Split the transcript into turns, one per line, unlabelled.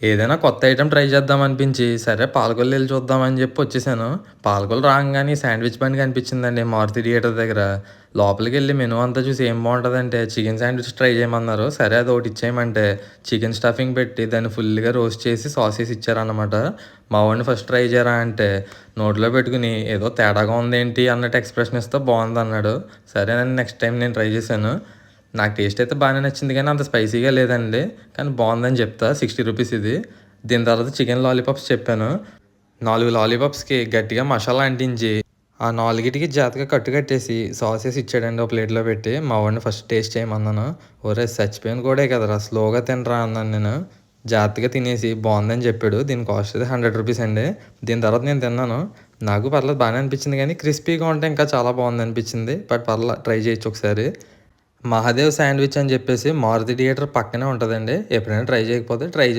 ఏదైనా కొత్త item try చేద్దాం అనిపించి, సరే పాలకొల్లు ఎళ్లి చూద్దామని చెప్పి వచ్చేసాను. పాలకొల్లు రాంగానే శాండ్విచ్ బండి కనిపించిందండి మారుతి థియేటర్ దగ్గర. లోపలికెళ్ళి మెనూ అంతా చూసి ఏం బావుంటదంటే చికెన్ శాండ్విచ్ ట్రై చేయమన్నారు. సరే అదొకటి ఇచ్చేయమంటే చికెన్ స్టఫింగ్ పెట్టి దాన్ని ఫుల్‌గా రోస్ట్ చేసి సాసేసి ఇచ్చారనమాట. మా వోడిని ఫస్ట్ ట్రై చేయరా అంటే నోట్లో పెట్టుకొని ఏదో తేడాగా ఉందేంటి అన్నట్టు ఎక్స్‌ప్రెషన్ ఇస్తే బావుందన్నాడు. సరేనని నెక్స్ట్ టైమ్ నేను ట్రై చేశాను. నాకు టేస్ట్ అయితే బానే నచ్చింది గానీ, అంత స్పైసీగా లేదండి. కానీ బావుందని చెప్తా. రూ. 60 ఇది. దీని తర్వాత చికెన్ లాలీపాప్స్ చెప్పాను. 4 లాలీపాప్స్‌కి గట్టిగా మసాలా అంటించి, ఆ 4గిటికి జాగ్రత్తగా కట్టు కట్టేసి, సాసేసి ఇచ్చాడండి ఒక ప్లేట్‌లో పెట్టి. మా వాడిని ఫస్ట్ టేస్ట్ చేయమన్నాను. "ఒరేయ్! చచ్చిపోయిన కోడే కదరా! స్లోగా తినరా" అన్నాను నేను. జాగ్రత్తగా తినేసి బావుందని చెప్పాడు. దీని కాస్ట్ అయితే రూ. 100 అండి. దీని తర్వాత నేను తిన్నాను. నాకు పర్లేదు బానే అనిపించింది గానీ, క్రిస్పీగా ఉంటే ఇంకా చాలా బావుందనిపించింది. బట్ ట్రై చేయొచ్చు ఒకసారి. మహాదేవ్ శాండ్విచ్ అని చెప్పేసి మారుతి థియేటర్ పక్కనే ఉంటదండి. ఎప్పుడైనా ట్రై చేయకపోతే ట్రై చేసి